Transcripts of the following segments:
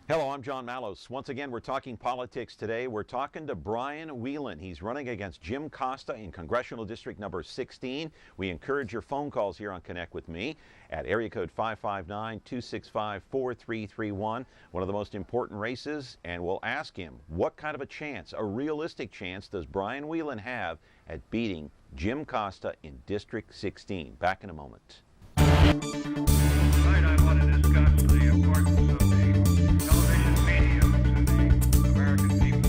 Hello, I'm John Mallos. Once again, we're talking politics today. We're talking to Brian Wheelan. He's running against Jim Costa in Congressional District number 16. We encourage your phone calls here on Connect with Me at area code 559-265-4331. One of the most important races, and we'll ask him what kind of a chance, a realistic chance, does Brian Wheelan have at beating Jim Costa in District 16? Back in a moment. Tonight I want to discuss the importance of the television medium to the American people.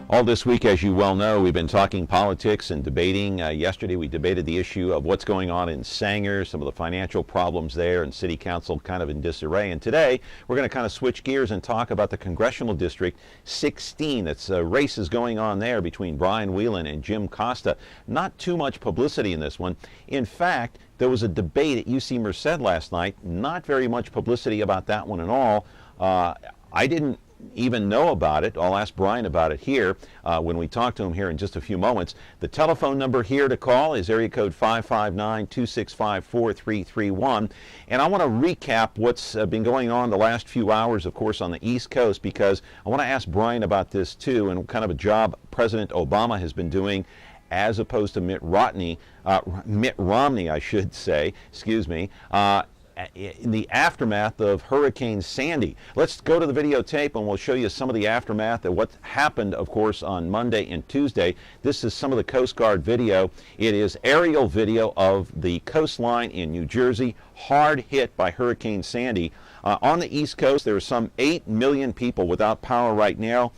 All this week, as you well know, we've been talking politics and debating. Yesterday we debated the issue of what's going on in Sanger, some of the financial problems there, and city council kind of in disarray. And today we're going to kind of switch gears and talk about the Congressional District 16. It's races going on there between Brian Wheelan and Jim Costa. Not too much publicity in this one. In fact, there was a debate at UC Merced last night. Not very much publicity about that one at all. I didn't even know about it. I'll ask Brian about it here when we talk to him here in just a few moments. The telephone number here to call is area code 559-265-4331. And I want to recap what's been going on the last few hours, of course, on the East Coast, because I want to ask Brian about this too, and what kind of a job President Obama has been doing as opposed to Mitt Romney, I should say, excuse me, in the aftermath of Hurricane Sandy. Let's go to the videotape and we'll show you some of the aftermath of what happened, of course, on Monday and Tuesday. This is some of the Coast Guard video. It is aerial video of the coastline in New Jersey, hard hit by Hurricane Sandy. On the East Coast, there are some 8 million people without power right now.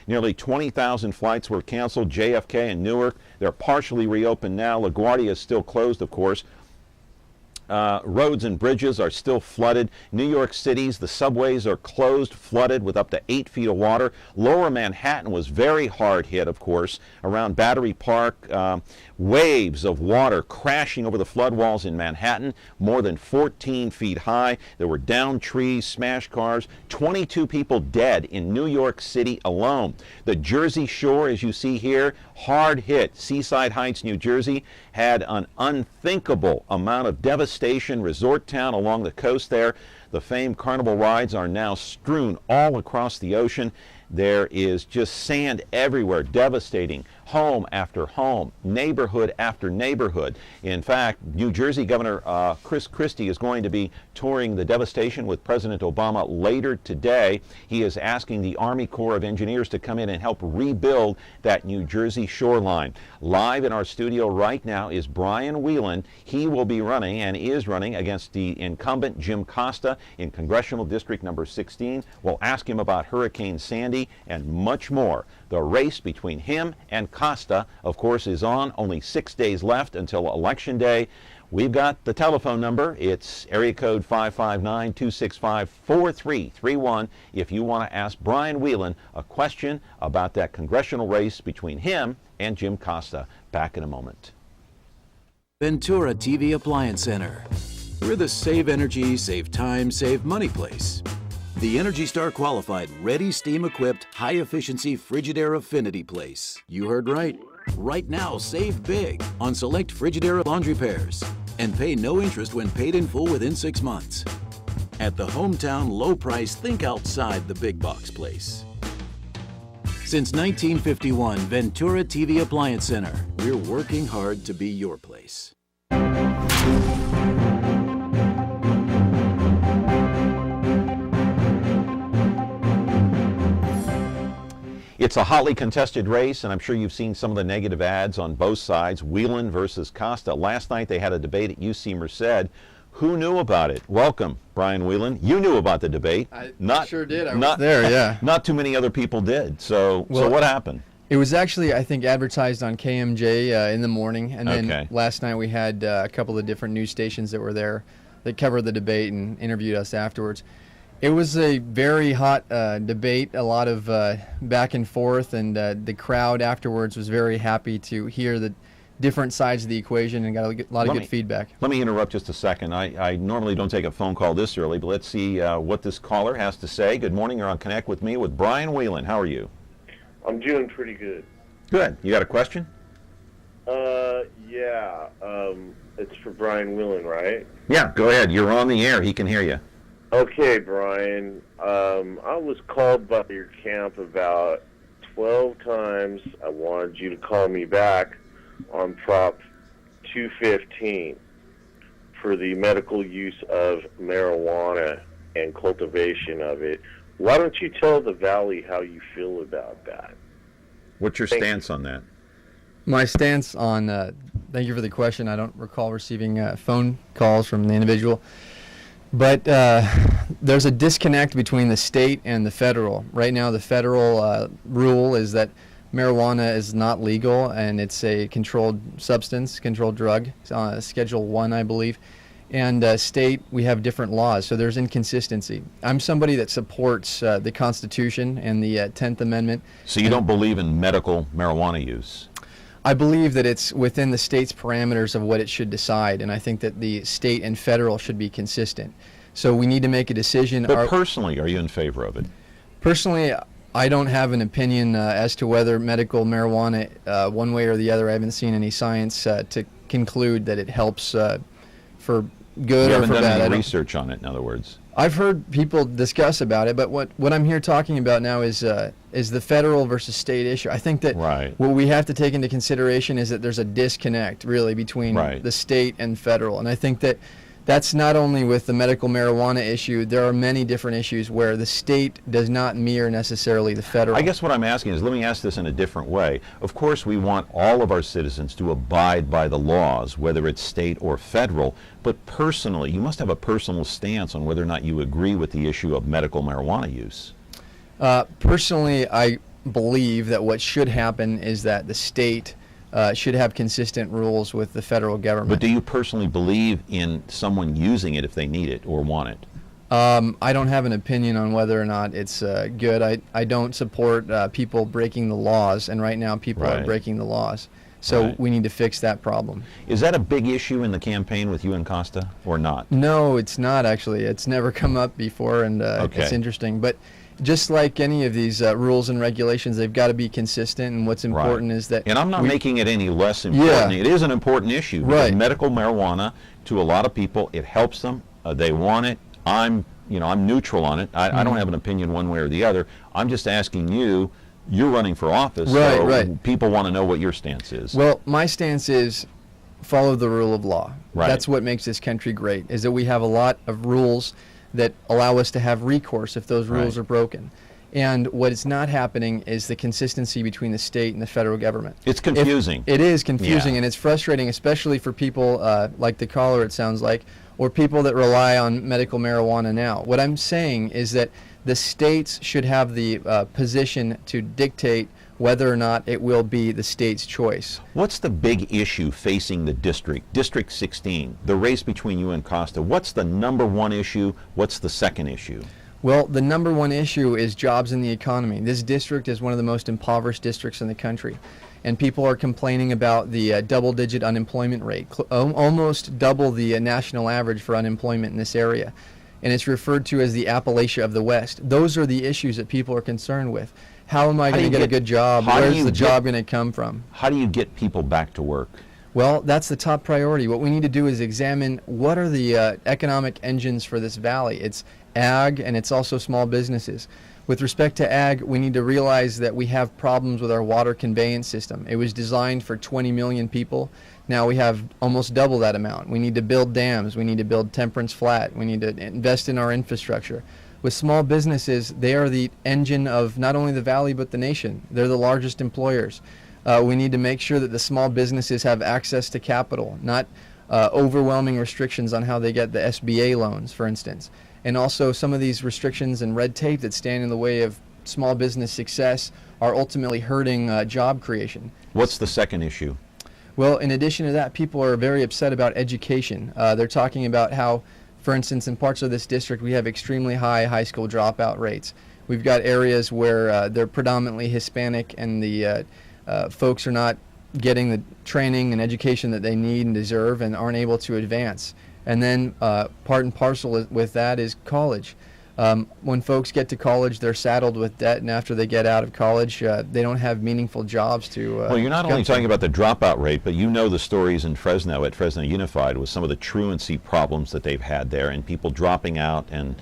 Nearly 20,000 flights were canceled. JFK and Newark, they're partially reopened now. LaGuardia is still closed, of course. Roads and bridges are still flooded. New York City's, the subways are closed, flooded with up to 8 feet of water. Lower Manhattan was very hard hit, of course, around Battery Park. Waves of water crashing over the flood walls in Manhattan, more than 14 feet high. There were downed trees, smashed cars, 22 people dead in New York City alone. The Jersey Shore, as you see here, hard hit. Seaside Heights, New Jersey, had an unthinkable amount of devastation. Resort town along the coast there. The famed Carnival rides are now strewn all across the ocean. There is just sand everywhere, devastating home after home, neighborhood after neighborhood. In fact, New Jersey Governor Chris Christie is going to be touring the devastation with President Obama later today. He is asking the Army Corps of Engineers to come in and help rebuild that New Jersey shoreline. Live in our studio right now is Brian Wheelan. He will be running and is running against the incumbent Jim Costa in Congressional District number 16. We'll ask him about Hurricane Sandy and much more. The race between him and Costa, of course, is on. Only 6 days left until Election Day. We've got the telephone number. It's area code 559-265-4331 if you want to ask Brian Wheelan a question about that congressional race between him and Jim Costa. Back in a moment. Ventura TV Appliance Center. We're the save energy, save time, save money place. The Energy Star qualified, ready, steam equipped, high efficiency Frigidaire affinity place. You heard right. Right now, save big on select Frigidaire laundry pairs and pay no interest when paid in full within 6 months. At the hometown low price, think outside the big box place. Since 1951, Ventura TV Appliance Center. We're working hard to be your place. It's a hotly contested race, and I'm sure you've seen some of the negative ads on both sides. Wheelan versus Costa. Last night they had a debate at UC Merced. Who knew about it? Welcome, Brian Wheelan. You knew about the debate. I sure did. I was there, yeah. Not too many other people did. So what happened? It was actually, I think, advertised on KMJ in the morning, and then last night we had a couple of different news stations that were there that covered the debate and interviewed us afterwards. It was a very hot debate, a lot of back and forth, and the crowd afterwards was very happy to hear the different sides of the equation and got a lot of good feedback. Let me interrupt just a second. I normally don't take a phone call this early, but let's see what this caller has to say. Good morning. You're on Connect with Me with Brian Wheelan. How are you? I'm doing pretty good. Good. You got a question? Yeah. It's for Brian Wheelan, right? Yeah, go ahead. You're on the air. He can hear you. Okay, Brian. I was called by your camp about 12 times. I wanted you to call me back on Prop 215 for the medical use of marijuana and cultivation of it. Why don't you tell the Valley how you feel about that? What's your stance on that? My stance on, thank you for the question. I don't recall receiving phone calls from the individual. But there's a disconnect between the state and the federal. Right now, the federal rule is that marijuana is not legal, and it's a controlled substance, controlled drug, Schedule 1, I believe. And state, we have different laws, so there's inconsistency. I'm somebody that supports the Constitution and the 10th Amendment. So you don't believe in medical marijuana use? I believe that it's within the state's parameters of what it should decide, and I think that the state and federal should be consistent. So we need to make a decision. But personally, are you in favor of it? Personally, I don't have an opinion as to whether medical marijuana, one way or the other. I haven't seen any science to conclude that it helps for good you or for bad. You haven't done any research on it, in other words. I've heard people discuss about it, but what I'm here talking about now is the federal versus state issue. I think that what we have to take into consideration is that there's a disconnect, really, between the state and federal. And I think that that's not only with the medical marijuana issue. There are many different issues where the state does not mirror necessarily the federal. I guess what I'm asking is, let me ask this in a different way. Of course, we want all of our citizens to abide by the laws, whether it's state or federal. But personally, you must have a personal stance on whether or not you agree with the issue of medical marijuana use. Personally, I believe that what should happen is that the state should have consistent rules with the federal government. But do you personally believe in someone using it if they need it or want it? I don't have an opinion on whether or not it's good. I don't support people breaking the laws, and right now people are breaking the laws. So we need to fix that problem. Is that a big issue in the campaign with you and Costa, or not? No, it's not actually. It's never come up before, and it's interesting. But just like any of these rules and regulations, they've got to be consistent, and what's important is that... And I'm not making it any less important. It is an important issue. Because medical marijuana, to a lot of people, it helps them. They want it. I'm neutral on it. I don't have an opinion one way or the other. I'm just asking you, you're running for office, so people want to know what your stance is. Well, my stance is follow the rule of law. That's what makes this country great, is that we have a lot of rules that allow us to have recourse if those rules are broken. And what is not happening is the consistency between the state and the federal government. It's confusing. It is confusing, and it's frustrating, especially for people like the caller, it sounds like, or people that rely on medical marijuana now. What I'm saying is that the states should have the position to dictate whether or not it will be the state's choice. What's the big issue facing the district, District 16, the race between you and Costa? What's the number one issue? What's the second issue? Well, the number one issue is jobs in the economy. This district is one of the most impoverished districts in the country, and people are complaining about the double-digit unemployment rate, almost double the national average for unemployment in this area. And it's referred to as the Appalachia of the West. Those are the issues that people are concerned with. How am I going to get a good job? Where's the job going to come from? How do you get people back to work? Well, that's the top priority. What we need to do is examine what are the economic engines for this valley. It's ag, and it's also small businesses. With respect to ag, we need to realize that we have problems with our water conveyance system. It was designed for 20 million people. Now we have almost double that amount. We need to build dams. We need to build Temperance Flat. We need to invest in our infrastructure. With small businesses, they are the engine of not only the valley but the nation. They're the largest employers. We need to make sure that the small businesses have access to capital, not overwhelming restrictions on how they get the SBA loans, for instance. And also some of these restrictions and red tape that stand in the way of small business success are ultimately hurting job creation. What's the second issue? Well, in addition to that, people are very upset about education. They're talking about how For instance, in parts of this district, we have extremely high school dropout rates. We've got areas where they're predominantly Hispanic, and the folks are not getting the training and education that they need and deserve and aren't able to advance. And then part and parcel with that is college. When folks get to college, they're saddled with debt, and after they get out of college, they don't have meaningful jobs to well, you're not only talking about the dropout rate, but you know the stories in Fresno, at Fresno Unified, with some of the truancy problems that they've had there and people dropping out. And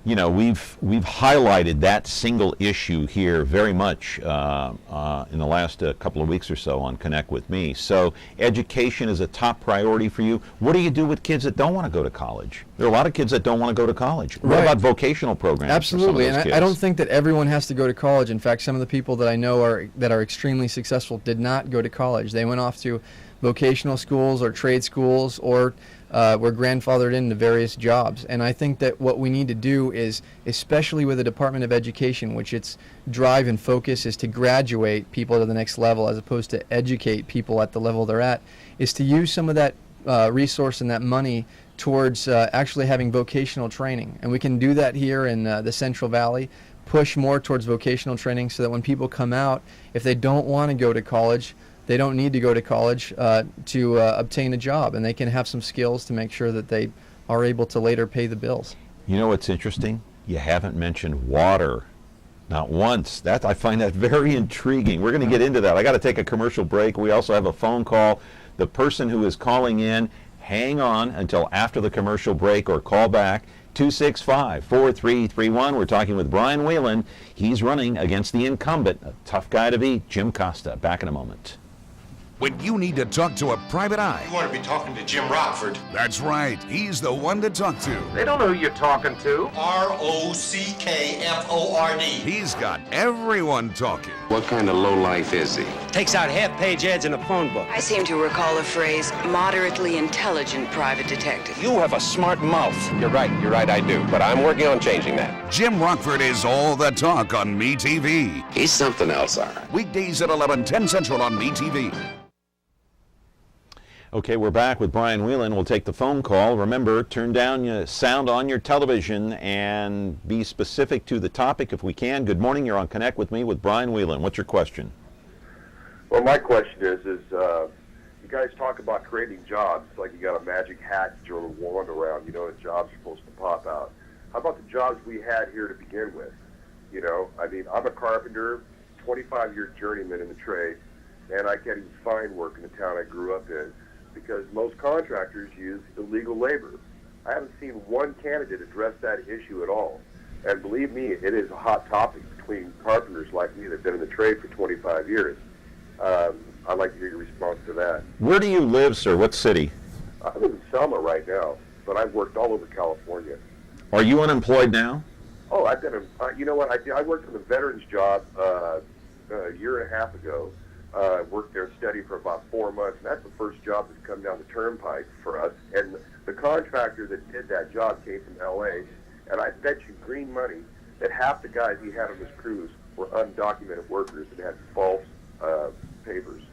you know, we've highlighted that single issue here very much in the last couple of weeks or so on Connect with Me. So education is a top priority for you. What do you do with kids that don't want to go to college? There are a lot of kids that don't want to go to college. What about vocational programs? Absolutely, for some of those and I don't think that everyone has to go to college. In fact, some of the people that I know that are extremely successful did not go to college. They went off to vocational schools or trade schools, or were grandfathered into various jobs. And I think that what we need to do is, especially with the Department of Education, which its drive and focus is to graduate people to the next level as opposed to educate people at the level they're at, is to use some of that resource and that money towards actually having vocational training. And we can do that here in the Central Valley, push more towards vocational training so that when people come out, if they don't want to go to college, they don't need to go to college to obtain a job, and they can have some skills to make sure that they are able to later pay the bills. You know what's interesting? You haven't mentioned water. Not once. I find that very intriguing. We're going to get into that. I got to take a commercial break. We also have a phone call. The person who is calling in, hang on until after the commercial break or call back. 265-4331. We're talking with Brian Wheelan. He's running against the incumbent, a tough guy to beat, Jim Costa. Back in a moment. When you need to talk to a private eye. You want to be talking to Jim Rockford. That's right. He's the one to talk to. They don't know who you're talking to. Rockford. He's got everyone talking. What kind of lowlife is he? Takes out half-page ads in a phone book. I seem to recall a phrase, moderately intelligent private detective. You have a smart mouth. You're right, I do. But I'm working on changing that. Jim Rockford is all the talk on MeTV. He's something else, all right. Weekdays at 11:10 Central on MeTV. Okay, we're back with Brian Wheelan. We'll take the phone call. Remember, turn down your sound on your television and be specific to the topic if we can. Good morning. You're on Connect with Me with Brian Wheelan. What's your question? Well, my question is you guys talk about creating jobs. It's like you got a magic hat, you throw a wand around, and jobs are supposed to pop out. How about the jobs we had here to begin with? I mean, I'm a carpenter, 25-year journeyman in the trade, and I can't even find work in the town I grew up in, because most contractors use illegal labor. I haven't seen one candidate address that issue at all. And believe me, it is a hot topic between carpenters like me that have been in the trade for 25 years. I'd like to hear your response to that. Where do you live, sir? What city? I live in Selma right now, but I've worked all over California. Are you unemployed now? Oh, I've been, you know what, I worked on the veterans job a year and a half ago. Worked there steady for about 4 months, and that's the first job that's come down the turnpike for us. And the contractor that did that job came from L.A., and I bet you green money that half the guys he had on his crews were undocumented workers that had false papers.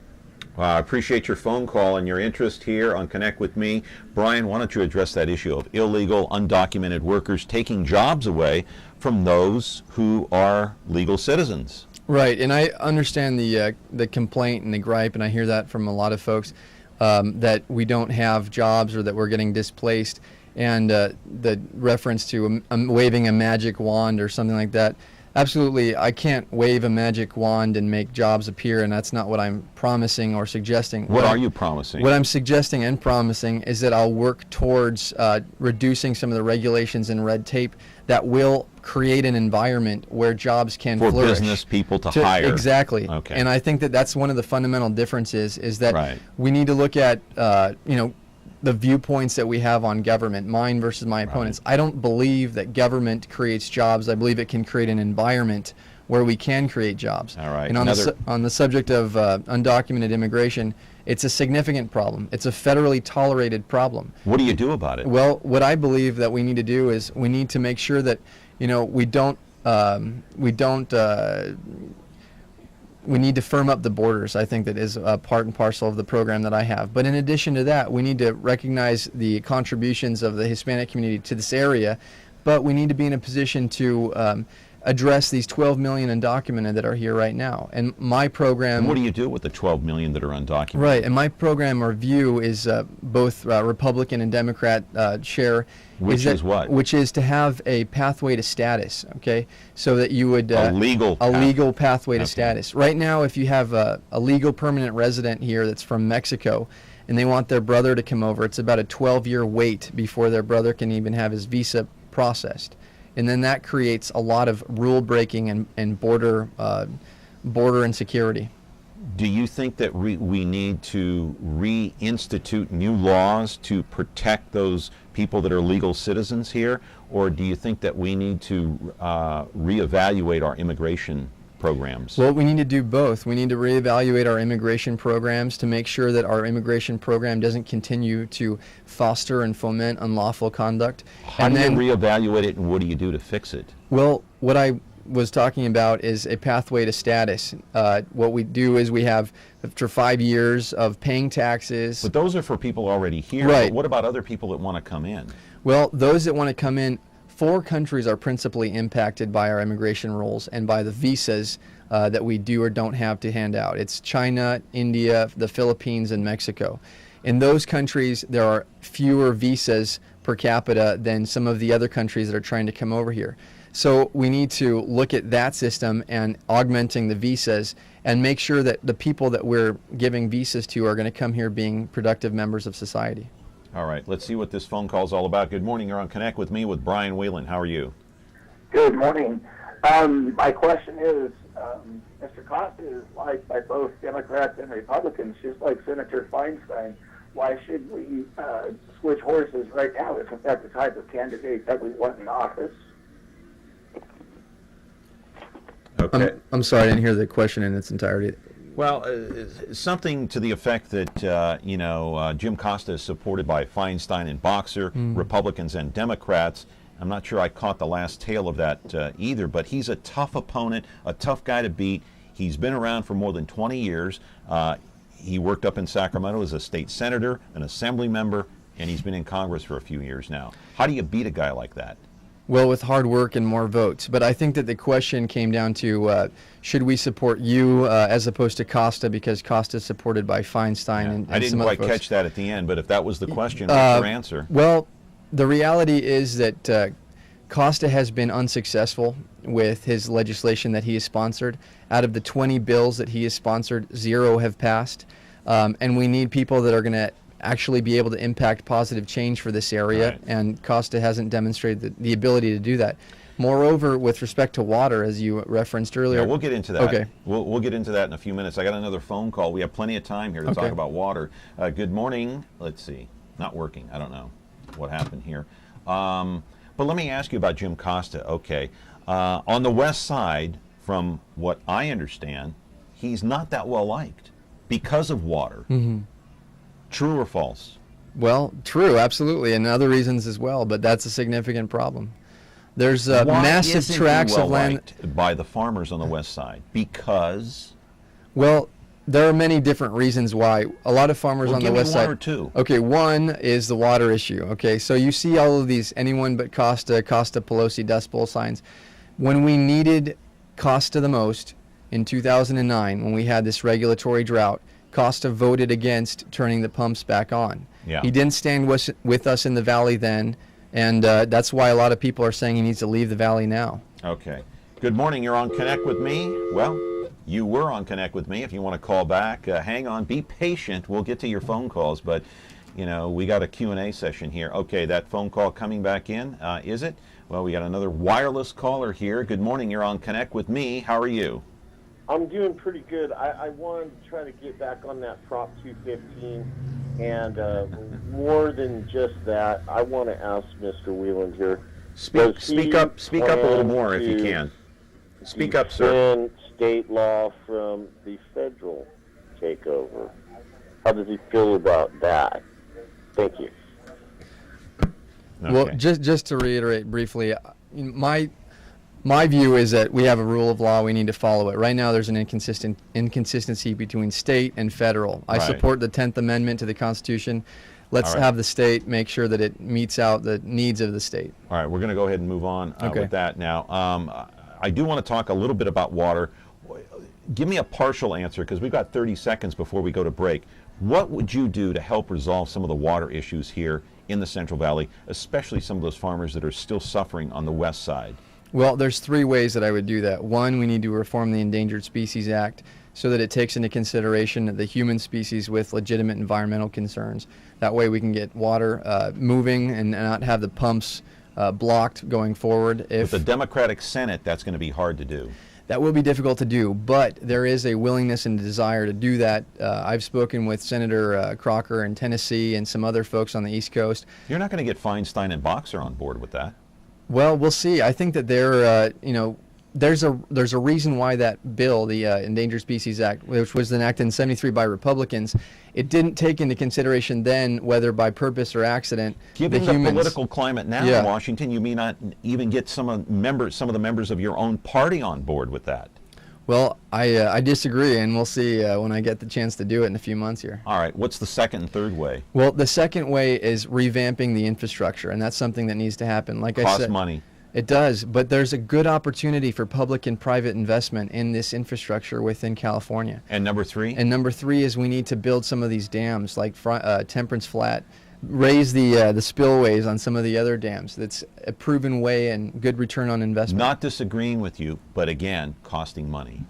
Well, I appreciate your phone call and your interest here on Connect with Me. Brian, why don't you address that issue of illegal, undocumented workers taking jobs away from those who are legal citizens? Right, and I understand the complaint and the gripe, and I hear that from a lot of folks, that we don't have jobs or that we're getting displaced, and the reference to waving a magic wand or something like that. Absolutely, I can't wave a magic wand and make jobs appear, and that's not what I'm promising or suggesting. What are you promising? What I'm suggesting and promising is that I'll work towards reducing some of the regulations and red tape that will create an environment where jobs can flourish. For business people to hire. Exactly. Okay. And I think that that's one of the fundamental differences, is that we need to look at, the viewpoints that we have on government, mine versus my opponents. I don't believe that government creates jobs. I believe it can create an environment where we can create jobs. All right. And on the subject of undocumented immigration, it's a significant problem. It's a federally tolerated problem. What do you do about it? Well, what I believe that we need to do is we need to make sure that we don't we need to firm up the borders. I think that is a part and parcel of the program that I have. But in addition to that, we need to recognize the contributions of the Hispanic community to this area, but we need to be in a position to address these 12 million undocumented that are here right now. And my program... And what do you do with the 12 million that are undocumented? Right, and my program or view is both Republican and Democrat share. Which is what? Which is to have a pathway to status, okay? So that you would... a legal pathway to status. Right now, if you have a legal permanent resident here that's from Mexico, and they want their brother to come over, it's about a 12-year wait before their brother can even have his visa processed. And then that creates a lot of rule breaking and border insecurity. Do you think that we need to reinstitute new laws to protect those people that are legal citizens here, or do you think that we need to reevaluate our immigration programs? Well, we need to do both. We need to reevaluate our immigration programs to make sure that our immigration program doesn't continue to foster and foment unlawful conduct. How do you reevaluate it, and what do you do to fix it? Well, what I was talking about is a pathway to status. What we do is we have, after 5 years of paying taxes... But those are for people already here. Right. But what about other people that want to come in? Well, those that want to come in, 4 countries are principally impacted by our immigration rules and by the visas that we do or don't have to hand out. It's China, India, the Philippines, and Mexico. In those countries, there are fewer visas per capita than some of the other countries that are trying to come over here. So we need to look at that system and augmenting the visas and make sure that the people that we're giving visas to are going to come here being productive members of society. All right, let's see what this phone call is all about. Good morning. You're on Connect with me with Brian Wheelan. How are you? Good morning. My question is, Mr. Costa is liked by both Democrats and Republicans, just like Senator Feinstein. Why should we switch horses right now? Isn't that the type of candidate that we want in office? Okay. I'm sorry, I didn't hear the question in its entirety. Well, something to the effect that, Jim Costa is supported by Feinstein and Boxer, Republicans and Democrats. I'm not sure I caught the last tail of that either, but he's a tough opponent, a tough guy to beat. He's been around for more than 20 years. He worked up in Sacramento as a state senator, an assembly member, and he's been in Congress for a few years now. How do you beat a guy like that? Well, with hard work and more votes. But I think that the question came down to should we support you as opposed to Costa, because Costa is supported by Feinstein and I didn't some quite other catch that at the end, but if that was the question, what's your answer? Well, the reality is that Costa has been unsuccessful with his legislation that he has sponsored. Out of the 20 bills that he has sponsored, 0 have passed. And we need people that are going to actually be able to impact positive change for this area, right. And Costa hasn't demonstrated the ability to do that. Moreover, with respect to water, as you referenced earlier... Yeah, we'll get into that. Okay. We'll get into that in a few minutes. I got another phone call. We have plenty of time here to talk about water. Good morning. Let's see. Not working. I don't know what happened here. But let me ask you about Jim Costa. Okay. On the west side, from what I understand, he's not that well liked because of water. Mm-hmm. True or false? Well, true, absolutely, and other reasons as well, but that's a significant problem. There's massive tracts of land liked by the farmers on the west side? Because? Well, there are many different reasons why. A lot of farmers on the west side... Give me 1 or 2. Okay, one is the water issue. Okay, so you see all of these anyone but Costa, Costa Pelosi Dust Bowl signs. When we needed Costa the most in 2009, when we had this regulatory drought, Costa voted against turning the pumps back on. Yeah. He didn't stand with us in the valley then, and that's why a lot of people are saying he needs to leave the valley now. Okay. Good morning. You're on Connect with me. Well, you were on Connect with me. If you want to call back, hang on. Be patient. We'll get to your phone calls, but, we got a Q&A session here. Okay, that phone call coming back in, is it? Well, we got another wireless caller here. Good morning. You're on Connect with me. How are you? I'm doing pretty good. I wanted to try to get back on that Prop 215, and more than just that, I want to ask Mr. Wheelan here. Speak up a little more if you can. Speak up, sir. State law from the federal takeover. How does he feel about that? Thank you. Okay. Well, just to reiterate briefly, My view is that we have a rule of law. We need to follow it. Right now, there's an inconsistency between state and federal. I support the 10th Amendment to the Constitution. Let's have the state make sure that it meets out the needs of the state. All right, we're going to go ahead and move on with that now. I do want to talk a little bit about water. Give me a partial answer, because we've got 30 seconds before we go to break. What would you do to help resolve some of the water issues here in the Central Valley, especially some of those farmers that are still suffering on the west side? Well, there's 3 ways that I would do that. One, we need to reform the Endangered Species Act so that it takes into consideration the human species with legitimate environmental concerns. That way we can get water moving and not have the pumps blocked going forward. With the Democratic Senate, that's going to be hard to do. That will be difficult to do, but there is a willingness and desire to do that. I've spoken with Senator Crocker in Tennessee and some other folks on the East Coast. You're not going to get Feinstein and Boxer on board with that. Well, we'll see. I think that they're, there's a reason why that bill, the Endangered Species Act, which was enacted in '73 by Republicans, it didn't take into consideration then whether by purpose or accident Given the political climate now in Washington, you may not even get some of the members of your own party on board with that. Well, I disagree, and we'll see when I get the chance to do it in a few months here. All right. What's the second and third way? Well, the second way is revamping the infrastructure, and that's something that needs to happen. Like I said, costs money. It does, but there's a good opportunity for public and private investment in this infrastructure within California. And number 3? And number 3 is we need to build some of these dams, like Temperance Flat, raise the spillways on some of the other dams. That's a proven way and good return on investment. Not disagreeing with you, but again, costing money.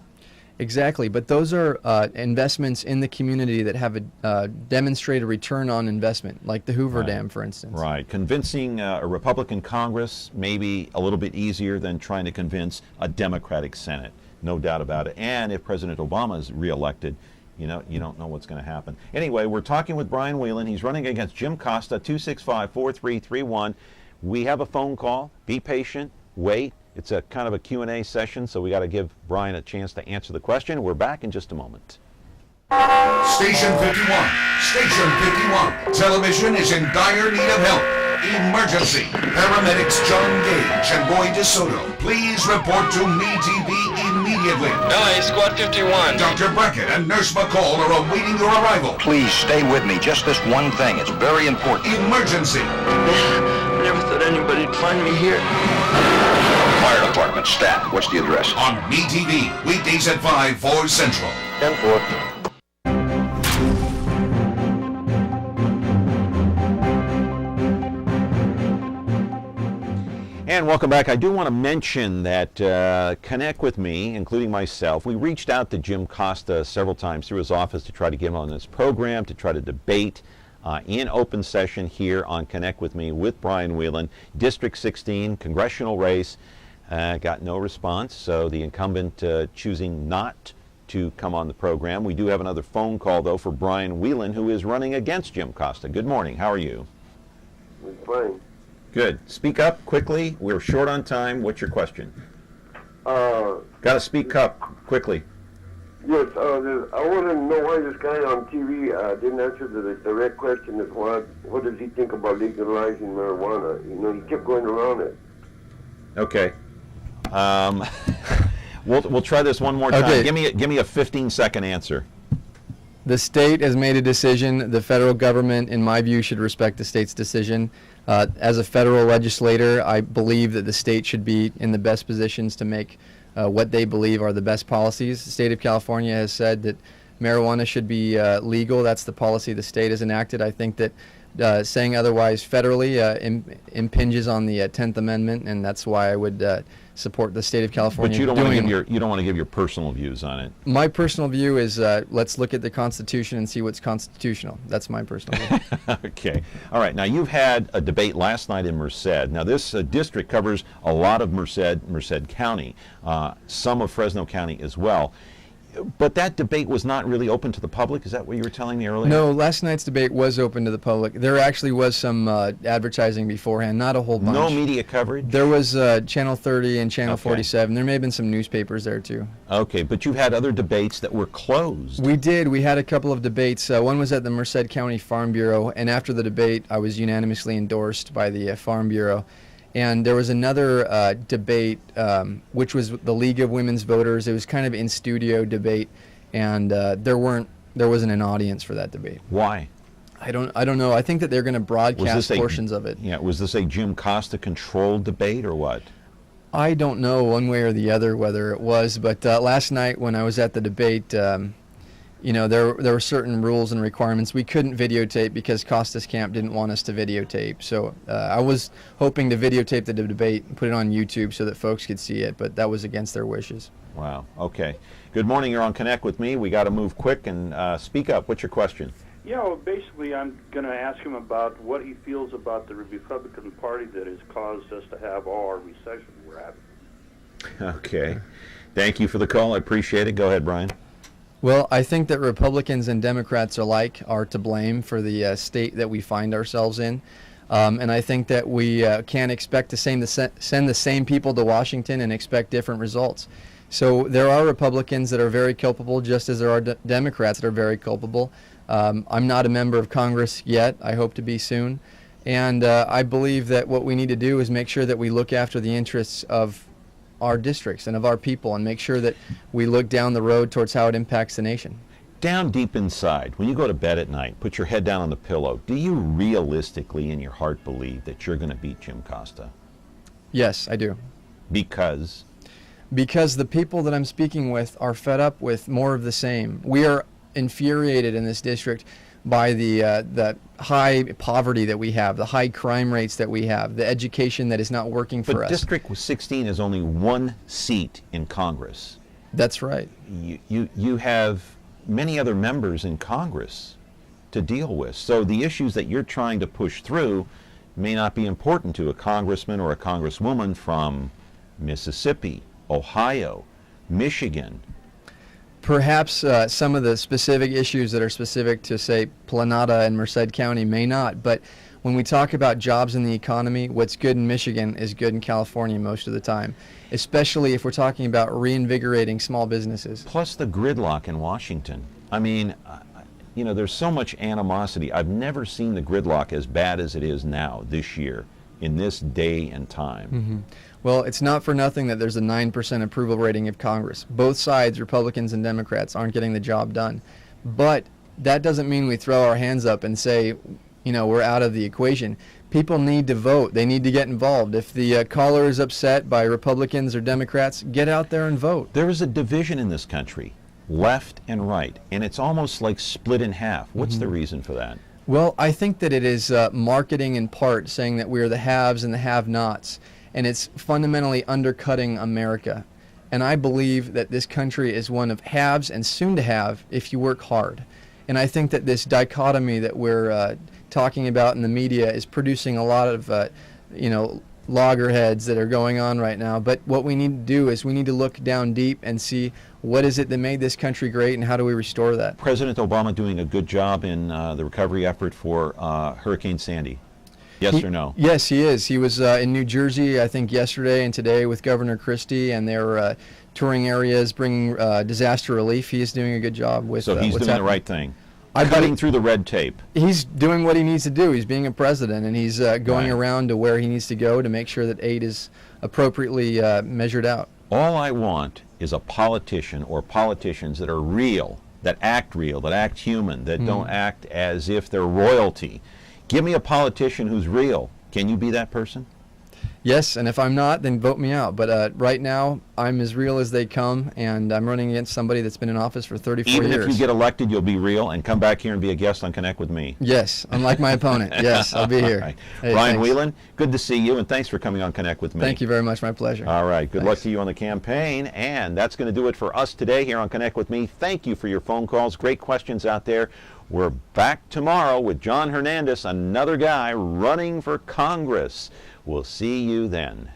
Exactly, but those are investments in the community that have a demonstrated return on investment, like the Hoover Dam, for instance. Right. Convincing a Republican Congress may be a little bit easier than trying to convince a Democratic Senate, no doubt about it. And if President Obama is reelected, you don't know what's going to happen. Anyway, we're talking with Brian Wheelan. He's running against Jim Costa, 265-4331. We have a phone call. Be patient. Wait. It's a kind of a Q&A session, so we got to give Brian a chance to answer the question. We're back in just a moment. Station 51. Station 51. Television is in dire need of help. Emergency. Paramedics John Gage and Roy DeSoto, please report to MeTV immediately. LA, Squad 51. Dr. Brackett and Nurse McCall are awaiting your arrival. Please stay with me. Just this one thing. It's very important. Emergency. Never thought anybody'd find me here. Fire Department, staff. What's the address? On MeTV, weekdays at 5, 4 Central. 10-4. And welcome back. I do want to mention that Connect With Me, including myself, we reached out to Jim Costa several times through his office to try to get him on this program, to try to debate in open session here on Connect With Me with Brian Wheelan. District 16, congressional race, got no response, so the incumbent choosing not to come on the program. We do have another phone call, though, for Brian Wheelan, who is running against Jim Costa. Good morning. How are you? I'm fine. Good. Speak up quickly. We're short on time. What's your question? Got to speak up quickly. Yes, I want to know why this guy on TV didn't answer the direct question is what does he think about legalizing marijuana? He kept going around it. Okay. We'll try this one more time. Okay. Give me a 15-second answer. The state has made a decision. The federal government, in my view, should respect the state's decision. As a federal legislator, I believe that the state should be in the best positions to make what they believe are the best policies. The state of California has said that marijuana should be legal. That's the policy the state has enacted. I think that saying otherwise federally impinges on the 10th Amendment, and that's why I would support the state of California. But you don't want to give your personal views on it. My personal view is let's look at the Constitution and see what's constitutional. That's my personal view. Okay. All right. Now, you've had a debate last night in Merced. Now, this district covers a lot of Merced County, some of Fresno County as well. But that debate was not really open to the public. Is that what you were telling me earlier? No, last night's debate was open to the public. There actually was some advertising beforehand, not a whole bunch. No media coverage? There was Channel 30 and Channel 47. There may have been some newspapers there, too. Okay, but you've had other debates that were closed. We did. We had a couple of debates. One was at the Merced County Farm Bureau, and after the debate, I was unanimously endorsed by the Farm Bureau. And there was another debate, which was the League of Women's Voters. It was kind of in studio debate, and there wasn't an audience for that debate. Why? I don't know. I think that they're going to broadcast portions of it. Yeah, was this a Jim Costa controlled debate or what? I don't know one way or the other whether it was, but last night when I was at the debate, there were certain rules and requirements. We couldn't videotape because Costa's camp didn't want us to videotape. So I was hoping to videotape the debate and put it on YouTube so that folks could see it, but that was against their wishes. Wow. Okay. Good morning. You're on Connect with me. We got to move quick and speak up. What's your question? Yeah, well, basically, I'm going to ask him about what he feels about the Republican Party that has caused us to have all our recession we're having. Okay. Thank you for the call. I appreciate it. Go ahead, Brian. Well, I think that Republicans and Democrats alike are to blame for the state that we find ourselves in. And I think that we can't expect to send the same people to Washington and expect different results. So there are Republicans that are very culpable, just as there are Democrats that are very culpable. I'm not a member of Congress yet. I hope to be soon. And I believe that what we need to do is make sure that we look after the interests of our districts and of our people and make sure that we look down the road towards how it impacts the nation. Down deep inside, when you go to bed at night, put your head down on the pillow, do you realistically in your heart believe that you're going to beat Jim Costa? Yes, I do. Because? Because the people that I'm speaking with are fed up with more of the same. We are infuriated in this district by the high poverty that we have, the high crime rates that we have, the education that is not working for us. But District 16 is only one seat in Congress. That's right. You have many other members in Congress to deal with. So the issues that you're trying to push through may not be important to a congressman or a congresswoman from Mississippi, Ohio, Michigan. Perhaps some of the specific issues that are specific to, say, Planada and Merced County may not, but when we talk about jobs in the economy, what's good in Michigan is good in California most of the time, especially if we're talking about reinvigorating small businesses. Plus the gridlock in Washington. I mean, there's so much animosity. I've never seen the gridlock as bad as it is now this year, in this day and time. Mm-hmm. Well, it's not for nothing that there's a 9% approval rating of Congress. Both sides, Republicans and Democrats, aren't getting the job done. But that doesn't mean we throw our hands up and say, we're out of the equation. People need to vote. They need to get involved. If the caller is upset by Republicans or Democrats, get out there and vote. There is a division in this country, left and right, and it's almost like split in half. What's the reason for that? Well, I think that it is marketing in part, saying that we're the haves and the have-nots. And it's fundamentally undercutting America. And I believe that this country is one of haves and soon to have if you work hard. And I think that this dichotomy that we're talking about in the media is producing a lot of, loggerheads that are going on right now. But what we need to do is we need to look down deep and see what is it that made this country great and how do we restore that. President Obama doing a good job in the recovery effort for Hurricane Sandy. Yes or no? Yes, he is. He was in New Jersey, I think, yesterday and today with Governor Christie, and they're touring areas, bringing disaster relief. He is doing a good job with So he's doing happening. the right thing. Cutting through the red tape. He's doing what he needs to do. He's being a president, and he's going around to where he needs to go to make sure that aid is appropriately measured out. All I want is a politician or politicians that are real, that act human, that don't act as if they're royalty. Give me a politician who's real. Can you be that person? Yes, and if I'm not, then vote me out. But right now, I'm as real as they come, and I'm running against somebody that's been in office for 34 years. Even if you get elected, you'll be real and come back here and be a guest on Connect with me. Yes, unlike my opponent. Yes, I'll be here. Right. Hey, Brian thanks. Wheelan, good to see you, and thanks for coming on Connect with me. Thank you very much. My pleasure. All right. Good luck to you on the campaign. And that's going to do it for us today here on Connect with me. Thank you for your phone calls. Great questions out there. We're back tomorrow with John Hernandez, another guy running for Congress. We'll see you then.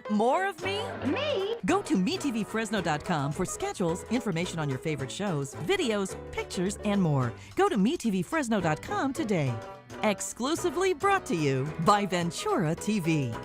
More of me? Me? Go to MeTVFresno.com for schedules, information on your favorite shows, videos, pictures, and more. Go to MeTVFresno.com today. Exclusively brought to you by Ventura TV.